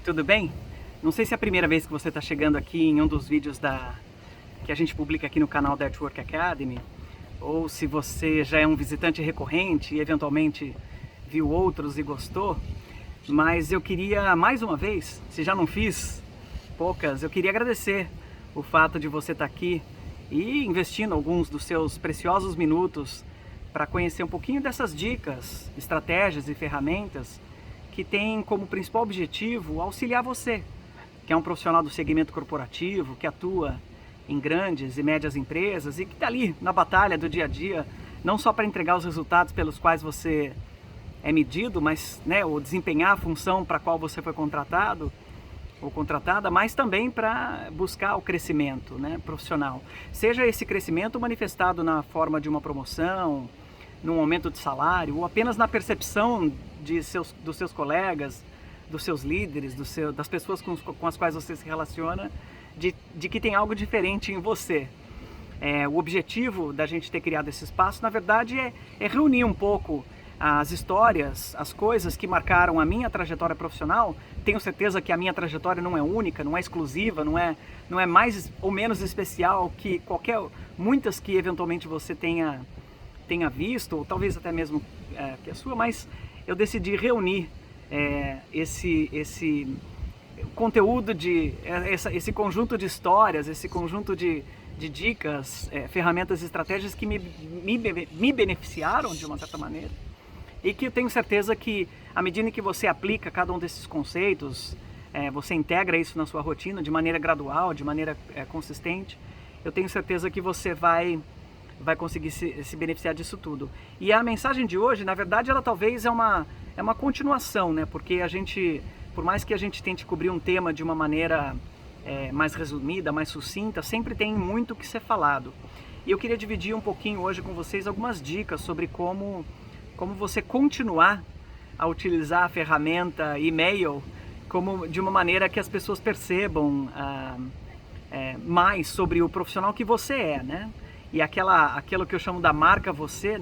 tudo bem? Não sei se é a primeira vez que você está chegando aqui em um dos vídeos que a gente publica aqui no canal da Network Academy, ou se você já é um visitante recorrente e eventualmente viu outros e gostou, mas eu queria mais uma vez, se já não fiz poucas, eu queria agradecer o fato de você estar aqui e investindo alguns dos seus preciosos minutos para conhecer um pouquinho dessas dicas, estratégias e ferramentas que têm como principal objetivo auxiliar você, que é um profissional do segmento corporativo, que atua em grandes e médias empresas e que está ali na batalha do dia a dia, não só para entregar os resultados pelos quais você é medido, mas ou desempenhar a função para a qual você foi contratado ou contratada, mas também para buscar o crescimento profissional. Seja esse crescimento manifestado na forma de uma promoção, num aumento de salário, ou apenas na percepção dos seus colegas, dos seus líderes, das pessoas com as quais você se relaciona, de que tem algo diferente em você. O objetivo da gente ter criado esse espaço, na verdade, é reunir um pouco as histórias, as coisas que marcaram a minha trajetória profissional. Tenho certeza que a minha trajetória não é única, não é exclusiva, não é mais ou menos especial que muitas que eventualmente você tenha visto, ou talvez até mesmo que a sua, mas eu decidi reunir esse conteúdo, esse conjunto de histórias, esse conjunto de dicas, ferramentas e estratégias que me beneficiaram de uma certa maneira, e que eu tenho certeza que, à medida que você aplica cada um desses conceitos, você integra isso na sua rotina de maneira gradual, de maneira consistente, eu tenho certeza que você vai conseguir se beneficiar disso tudo. E a mensagem de hoje, na verdade, ela talvez é uma continuação, porque por mais que a gente tente cobrir um tema de uma maneira mais resumida, mais sucinta, sempre tem muito que ser falado. E eu queria dividir um pouquinho hoje com vocês algumas dicas sobre como você continuar a utilizar a ferramenta e-mail de uma maneira que as pessoas percebam mais sobre o profissional que você é, e aquilo que eu chamo da marca você,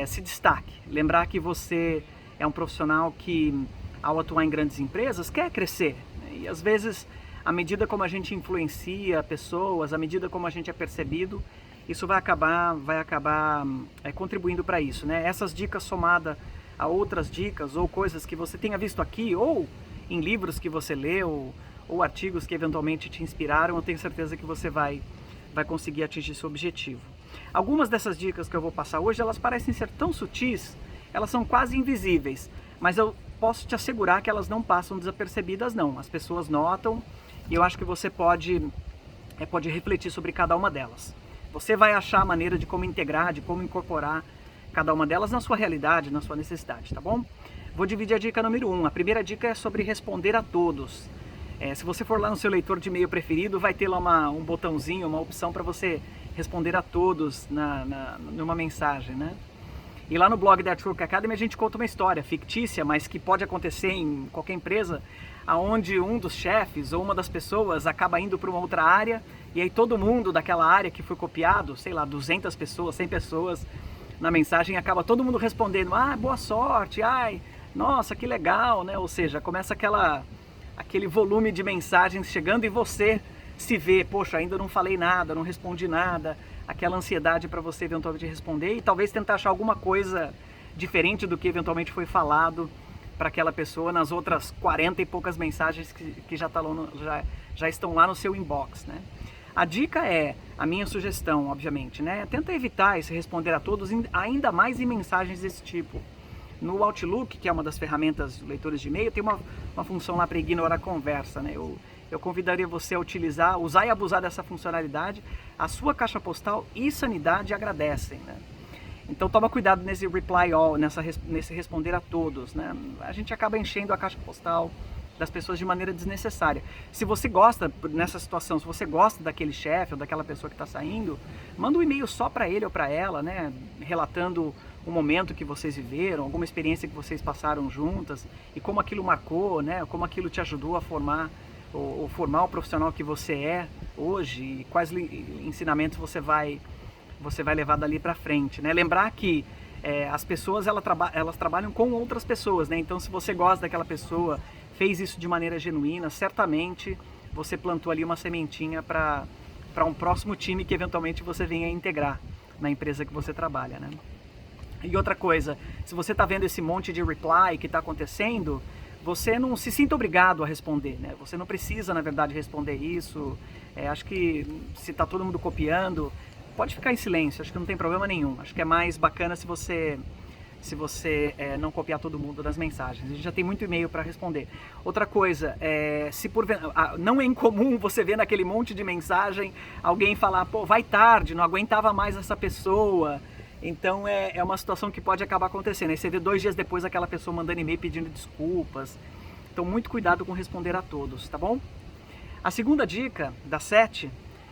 se destaque. Lembrar que você é um profissional que, ao atuar em grandes empresas, quer crescer. E às vezes, à medida como a gente influencia pessoas, à medida como a gente é percebido, isso vai acabar contribuindo para isso. Essas dicas somadas a outras dicas ou coisas que você tenha visto aqui, ou em livros que você leu, ou artigos que eventualmente te inspiraram, eu tenho certeza que você vai conseguir atingir seu objetivo. Algumas dessas dicas que eu vou passar hoje, elas parecem ser tão sutis, elas são quase invisíveis, mas eu posso te assegurar que elas não passam desapercebidas não. As pessoas notam e eu acho que você pode refletir sobre cada uma delas. Você vai achar a maneira de como integrar, de como incorporar cada uma delas na sua realidade, na sua necessidade, tá bom? Vou dividir a dica número 1. A primeira dica é sobre responder a todos. Se você for lá no seu leitor de e-mail preferido, vai ter lá um botãozinho, uma opção para você responder a todos numa mensagem, E lá no blog da Network Academy a gente conta uma história fictícia, mas que pode acontecer em qualquer empresa, aonde um dos chefes ou uma das pessoas acaba indo para uma outra área, e aí todo mundo daquela área que foi copiado, sei lá, 200 pessoas, 100 pessoas, na mensagem acaba todo mundo respondendo: boa sorte, nossa, que legal, Ou seja, começa aquele volume de mensagens chegando e você se vê, poxa, ainda não falei nada, não respondi nada, aquela ansiedade para você eventualmente responder e talvez tentar achar alguma coisa diferente do que eventualmente foi falado para aquela pessoa nas outras 40 e poucas mensagens que já estão lá no seu inbox, A dica a minha sugestão, obviamente, tenta evitar esse responder a todos, ainda mais em mensagens desse tipo. No Outlook, que é uma das ferramentas de leitores de e-mail, tem uma função lá para ignorar a conversa, Eu convidaria você a usar e abusar dessa funcionalidade. A sua caixa postal e sanidade agradecem, Então toma cuidado nesse reply all, nesse responder a todos, A gente acaba enchendo a caixa postal das pessoas de maneira desnecessária. Se você gosta, nessa situação, se você gosta daquele chefe ou daquela pessoa que está saindo, manda um e-mail só para ele ou para ela, relatando um momento que vocês viveram, alguma experiência que vocês passaram juntas e como aquilo marcou, como aquilo te ajudou a formar o profissional que você é hoje e quais ensinamentos você vai levar dali para frente, Lembrar que as pessoas elas trabalham com outras pessoas, Então se você gosta daquela pessoa, fez isso de maneira genuína, certamente você plantou ali uma sementinha para um próximo time que eventualmente você venha integrar na empresa que você trabalha, né? E outra coisa, se você está vendo esse monte de reply que está acontecendo, você não se sinta obrigado a responder, né? Você não precisa, na verdade, responder isso. Acho que se está todo mundo copiando, pode ficar em silêncio, acho que não tem problema nenhum. Acho que é mais bacana se você não copiar todo mundo nas mensagens. A gente já tem muito e-mail para responder. Outra coisa, não é incomum você ver naquele monte de mensagem alguém falar, pô, vai tarde, não aguentava mais essa pessoa. Então é uma situação que pode acabar acontecendo. Aí você vê 2 dias depois aquela pessoa mandando e-mail pedindo desculpas. Então muito cuidado com responder a todos, tá bom? A segunda dica, das 7,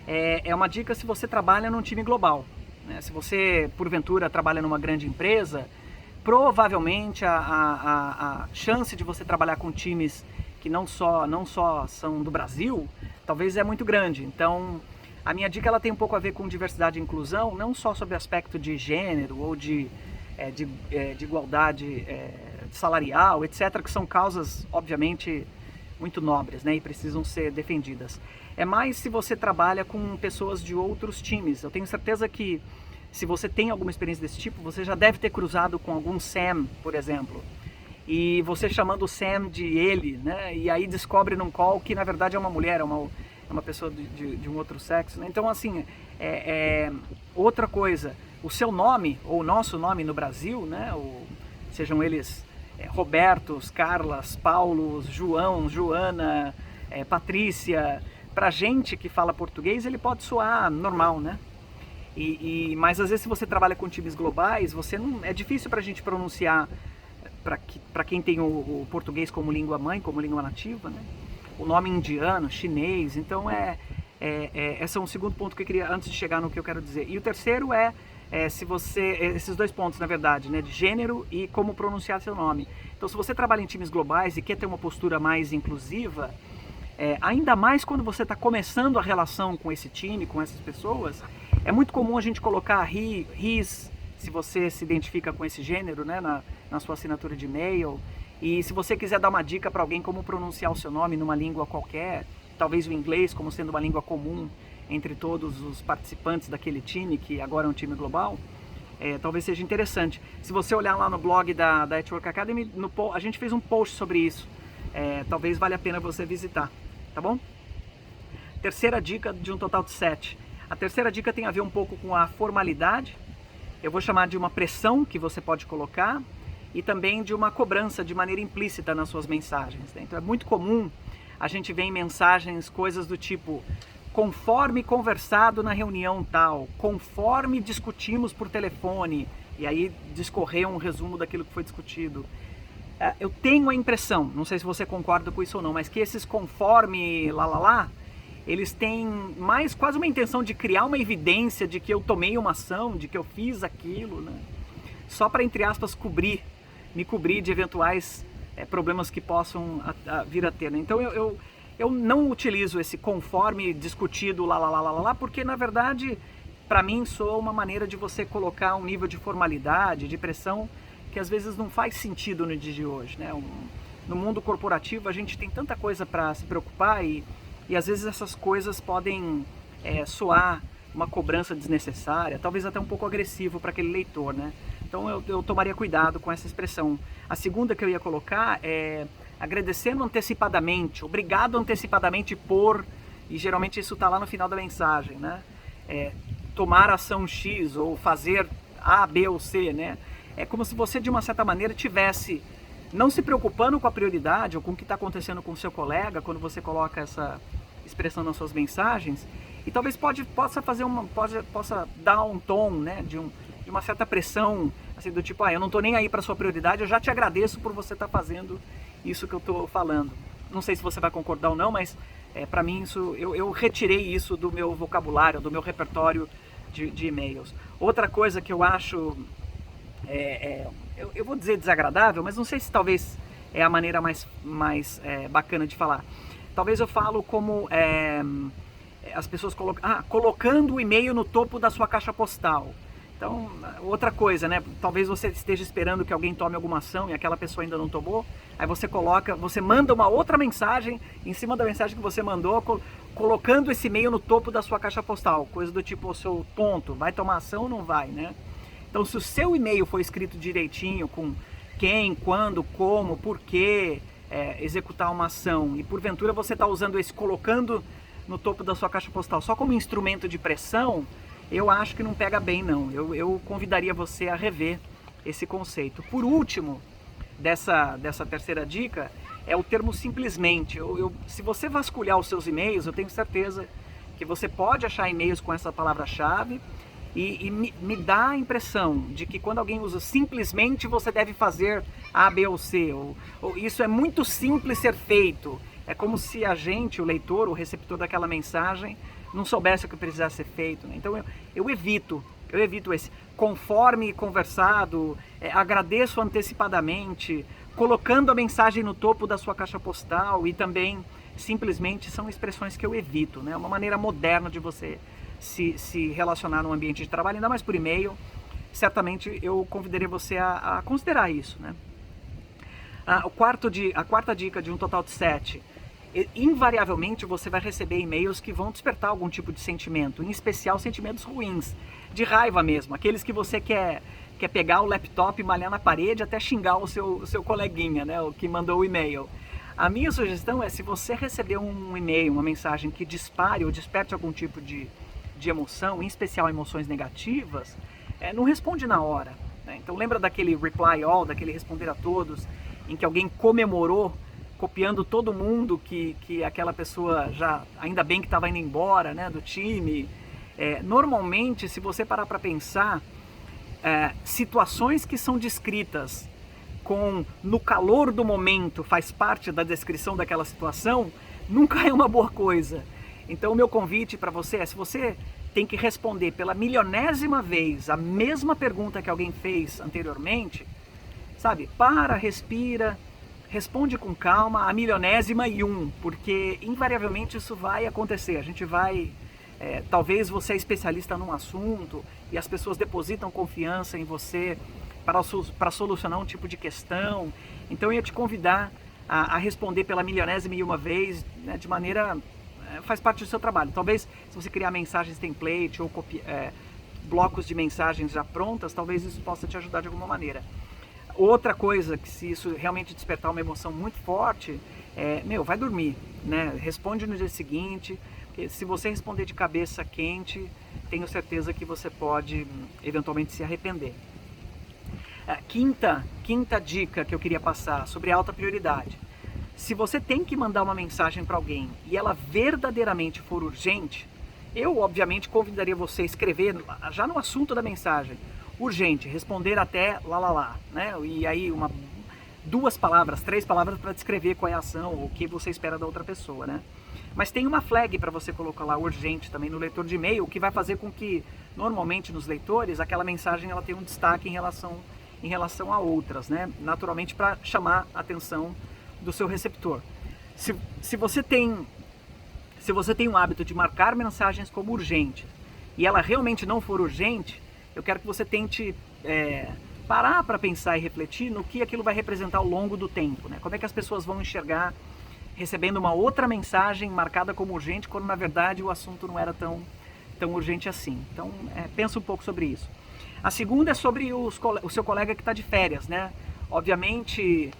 é uma dica se você trabalha num time global, né? Se você, porventura, trabalha numa grande empresa, provavelmente a chance de você trabalhar com times que não só são do Brasil, talvez é muito grande. Então, a minha dica ela tem um pouco a ver com diversidade e inclusão, não só sobre aspecto de gênero ou de igualdade salarial, etc., que são causas, obviamente, muito nobres, né, e precisam ser defendidas. É mais se você trabalha com pessoas de outros times. Eu tenho certeza que se você tem alguma experiência desse tipo, você já deve ter cruzado com algum Sam, por exemplo. E você chamando o Sam de ele, né, e aí descobre num call que na verdade é uma mulher, é uma pessoa de um outro sexo, né? Então, assim, outra coisa, o seu nome, ou o nosso nome no Brasil, né? Sejam eles Robertos, Carlas, Paulos, João, Joana, Patrícia, pra gente que fala português, ele pode soar normal, né? Mas às vezes se você trabalha com times globais, é difícil pra gente pronunciar, para quem tem o português como língua mãe, como língua nativa, né? O nome indiano, chinês. Então esse é um segundo ponto que eu queria, antes de chegar no que eu quero dizer. E o terceiro esses 2 pontos, na verdade, né, de gênero e como pronunciar seu nome. Então, se você trabalha em times globais e quer ter uma postura mais inclusiva, ainda mais quando você está começando a relação com esse time, com essas pessoas, é muito comum a gente colocar he, his, se você se identifica com esse gênero, né, na sua assinatura de e-mail. E se você quiser dar uma dica para alguém como pronunciar o seu nome numa língua qualquer, talvez o inglês como sendo uma língua comum entre todos os participantes daquele time, que agora é um time global, talvez seja interessante. Se você olhar lá no blog da Network Academy, a gente fez um post sobre isso. Talvez valha a pena você visitar, tá bom? Terceira dica de um total de 7. A terceira dica tem a ver um pouco com a formalidade. Eu vou chamar de uma pressão que você pode colocar e também de uma cobrança de maneira implícita nas suas mensagens, né? Então é muito comum a gente ver em mensagens coisas do tipo: conforme conversado na reunião tal, conforme discutimos por telefone, e aí discorrer um resumo daquilo que foi discutido. Eu tenho a impressão, não sei se você concorda com isso ou não, mas que esses conforme eles têm mais quase uma intenção de criar uma evidência de que eu tomei uma ação, de que eu fiz aquilo, né? Só para, entre aspas, me cobrir de eventuais problemas que possam vir a ter, né? Então eu não utilizo esse conforme discutido porque na verdade para mim soa uma maneira de você colocar um nível de formalidade, de pressão que às vezes não faz sentido no dia de hoje, né? No mundo corporativo a gente tem tanta coisa para se preocupar e às vezes essas coisas podem soar uma cobrança desnecessária, talvez até um pouco agressivo para aquele leitor, né? Então eu tomaria cuidado com essa expressão. A segunda que eu ia colocar é agradecendo antecipadamente, obrigado antecipadamente por, e geralmente isso está lá no final da mensagem, né? Tomar ação X ou fazer A, B ou C, né? É como se você de uma certa maneira tivesse não se preocupando com a prioridade ou com o que está acontecendo com o seu colega quando você coloca essa expressão nas suas mensagens, e talvez possa dar um tom, né, de uma certa pressão, assim, do tipo, eu não estou nem aí para sua prioridade, eu já te agradeço por você estar fazendo isso que eu estou falando. Não sei se você vai concordar ou não, mas para mim eu retirei isso do meu vocabulário, do meu repertório de e-mails. Outra coisa que eu acho, eu vou dizer desagradável, mas não sei se talvez é a maneira mais bacana de falar. Talvez eu falo como as pessoas colocando o e-mail no topo da sua caixa postal. Então, outra coisa, né? Talvez você esteja esperando que alguém tome alguma ação e aquela pessoa ainda não tomou. Aí você manda uma outra mensagem em cima da mensagem que você mandou, colocando esse e-mail no topo da sua caixa postal. Coisa do tipo, seu tonto, vai tomar ação ou não vai, né? Então, se o seu e-mail for escrito direitinho, com quem, quando, como, por que executar uma ação, e porventura você está usando esse, colocando no topo da sua caixa postal só como instrumento de pressão, eu acho que não pega bem, não. Eu convidaria você a rever esse conceito. Por último, dessa terceira dica, é o termo simplesmente. Se você vasculhar os seus e-mails, eu tenho certeza que você pode achar e-mails com essa palavra-chave e me dá a impressão de que quando alguém usa simplesmente, você deve fazer A, B ou C. Ou isso é muito simples ser feito. É como se a gente, o leitor, o receptor daquela mensagem, não soubesse o que precisava ser feito, né? Então eu evito esse conforme conversado, agradeço antecipadamente, colocando a mensagem no topo da sua caixa postal, e também simplesmente são expressões que eu evito, né? Uma maneira moderna de você se relacionar no ambiente de trabalho, ainda mais por e-mail. Certamente eu convidaria você a considerar isso, né? A quarta dica de um total de 7. Invariavelmente você vai receber e-mails que vão despertar algum tipo de sentimento, em especial sentimentos ruins, de raiva mesmo, aqueles que você quer pegar o laptop e malhar na parede até xingar o seu coleguinha, né, o que mandou o e-mail. A minha sugestão é, se você receber um e-mail, uma mensagem que dispare ou desperte algum tipo de emoção, em especial emoções negativas, não responde na hora, né? Então lembra daquele reply all, daquele responder a todos, em que alguém comemorou copiando todo mundo que aquela pessoa já, ainda bem que estava indo embora, né, do time. Normalmente, se você parar para pensar, situações que são descritas no calor do momento, faz parte da descrição daquela situação, nunca é uma boa coisa. Então o meu convite para você é, se você tem que responder pela milionésima vez a mesma pergunta que alguém fez anteriormente, sabe, respira, responde com calma a milionésima e um, porque invariavelmente isso vai acontecer. A gente vai, talvez você é especialista num assunto e as pessoas depositam confiança em você para solucionar um tipo de questão. Então eu ia te convidar a responder pela milionésima e uma vez, né, de maneira, faz parte do seu trabalho. Talvez se você criar mensagens template ou blocos de mensagens já prontas, talvez isso possa te ajudar de alguma maneira. Outra coisa, que se isso realmente despertar uma emoção muito forte, vai dormir, né? Responde no dia seguinte, porque se você responder de cabeça quente, tenho certeza que você pode eventualmente se arrepender. Quinta dica que eu queria passar sobre alta prioridade. Se você tem que mandar uma mensagem para alguém e ela verdadeiramente for urgente, eu obviamente convidaria você a escrever já no assunto da mensagem: urgente, responder até lá, né? E aí 2 palavras, 3 palavras para descrever qual é a ação, o que você espera da outra pessoa, né? Mas tem uma flag para você colocar lá, urgente, também no leitor de e-mail, o que vai fazer com que, normalmente nos leitores, aquela mensagem ela tenha um destaque em relação a outras, né? Naturalmente, para chamar a atenção do seu receptor. Se você tem um hábito de marcar mensagens como urgente e ela realmente não for urgente, eu quero que você tente parar para pensar e refletir no que aquilo vai representar ao longo do tempo, né? Como é que as pessoas vão enxergar recebendo uma outra mensagem marcada como urgente, quando na verdade o assunto não era tão urgente assim. Então, pensa um pouco sobre isso. A segunda é sobre o seu colega que está de férias, né? Obviamente,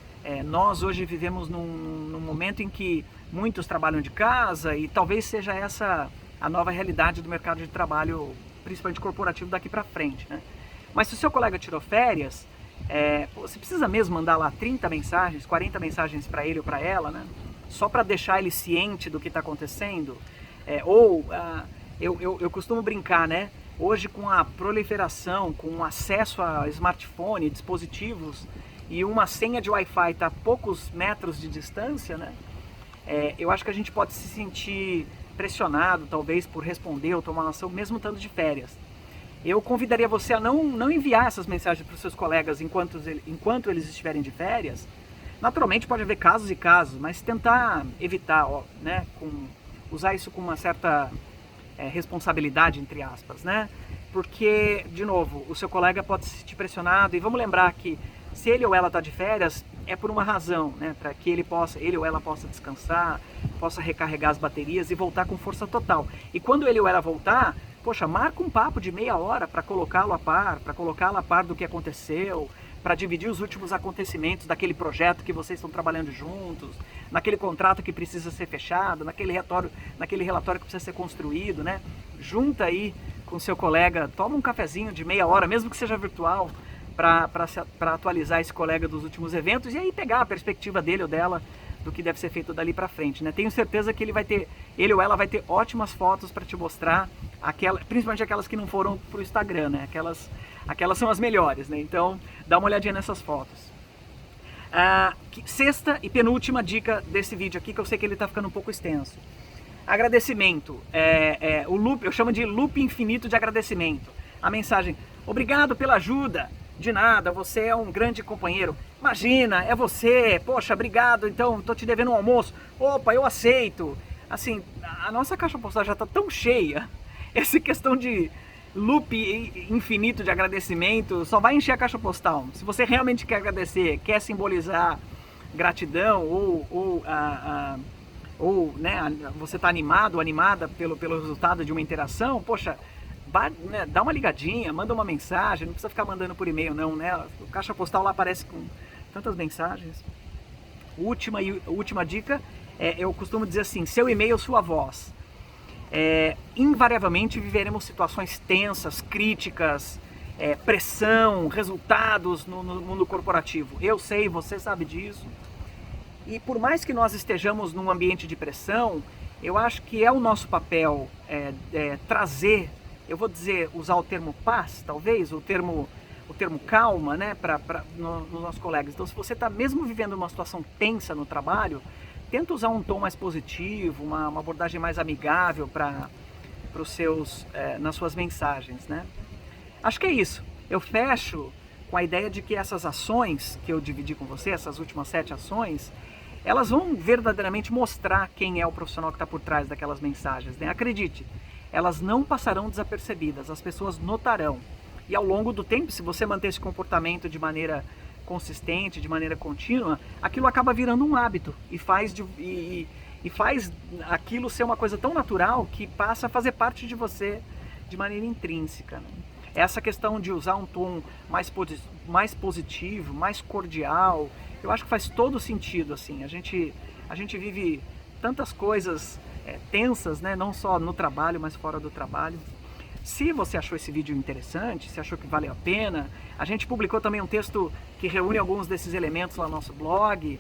nós hoje vivemos num momento em que muitos trabalham de casa, e talvez seja essa a nova realidade do mercado de trabalho, principalmente corporativo, daqui para frente, né? Mas se o seu colega tirou férias, você precisa mesmo mandar lá 30 mensagens, 40 mensagens para ele ou para ela, né? Só para deixar ele ciente do que está acontecendo? Eu costumo brincar, né? Hoje, com a proliferação, com o acesso a smartphone, dispositivos, e uma senha de Wi-Fi está a poucos metros de distância, né? Eu acho que a gente pode se sentir pressionado, talvez, por responder ou tomar uma ação, mesmo estando de férias. Eu convidaria você a não enviar essas mensagens para os seus colegas enquanto eles estiverem de férias. Naturalmente pode haver casos e casos, mas tentar evitar, né, usar isso com uma certa responsabilidade, entre aspas, né? Porque, de novo, o seu colega pode se sentir pressionado, e vamos lembrar que se ele ou ela está de férias, é por uma razão, né? Para que ele ou ela possa descansar, possa recarregar as baterias e voltar com força total. E quando ele ou ela voltar, poxa, marca um papo de meia hora para colocá-lo a par, do que aconteceu, para dividir os últimos acontecimentos daquele projeto que vocês estão trabalhando juntos, naquele contrato que precisa ser fechado, naquele relatório que precisa ser construído, né? Junta aí com seu colega, toma um cafezinho de meia hora, mesmo que seja virtual, para atualizar esse colega dos últimos eventos e aí pegar a perspectiva dele ou dela do que deve ser feito dali para frente, né? Tenho certeza que ele ou ela vai ter ótimas fotos para te mostrar, principalmente aquelas que não foram pro Instagram, né? Aquelas são as melhores, né? Então dá uma olhadinha nessas fotos. Sexta e penúltima dica desse vídeo aqui, que eu sei que ele está ficando um pouco extenso. Agradecimento, o loop, eu chamo de loop infinito de agradecimento. A mensagem: obrigado pela ajuda. De nada, você é um grande companheiro. Imagina, é você. Poxa, obrigado, então tô te devendo um almoço. Opa, eu aceito. Assim, a nossa caixa postal já tá tão cheia. Essa questão de loop infinito de agradecimento só vai encher a caixa postal. Se você realmente quer agradecer, quer simbolizar gratidão ou né, você tá animado ou animada pelo resultado de uma interação, poxa, né, dá uma ligadinha, manda uma mensagem, não precisa ficar mandando por e-mail não, né? O caixa postal lá aparece com tantas mensagens. Última dica, eu costumo dizer assim: seu e-mail, sua voz. Invariavelmente viveremos situações tensas, críticas, pressão, resultados no mundo corporativo. Eu sei, você sabe disso. E por mais que nós estejamos num ambiente de pressão, eu acho que é o nosso papel trazer, eu vou usar o termo paz, talvez, o termo calma, né, nos nossos colegas. Então, se você está mesmo vivendo uma situação tensa no trabalho, tenta usar um tom mais positivo, uma abordagem mais amigável nas suas mensagens, né? Acho que é isso. Eu fecho com a ideia de que essas ações que eu dividi com você, essas últimas 7 ações, elas vão verdadeiramente mostrar quem é o profissional que está por trás daquelas mensagens, né? Acredite, elas não passarão desapercebidas, as pessoas notarão. E ao longo do tempo, se você manter esse comportamento de maneira consistente, de maneira contínua, aquilo acaba virando um hábito e faz aquilo ser uma coisa tão natural que passa a fazer parte de você de maneira intrínseca, né? Essa questão de usar um tom mais positivo, mais cordial, eu acho que faz todo sentido, assim. A gente vive tantas coisas tensas, né? Não só no trabalho, mas fora do trabalho. Se você achou esse vídeo interessante, se achou que valeu a pena, a gente publicou também um texto que reúne alguns desses elementos lá no nosso blog.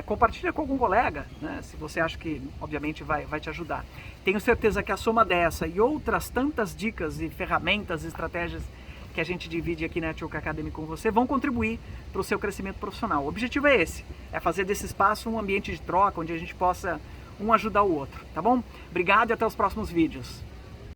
Compartilha com algum colega, né? Se você acha que, obviamente, vai te ajudar. Tenho certeza que a soma dessa e outras tantas dicas e ferramentas, estratégias que a gente divide aqui na Network Academy com você vão contribuir para o seu crescimento profissional. O objetivo é esse, é fazer desse espaço um ambiente de troca onde a gente possa um ajudar o outro, tá bom? Obrigado e até os próximos vídeos.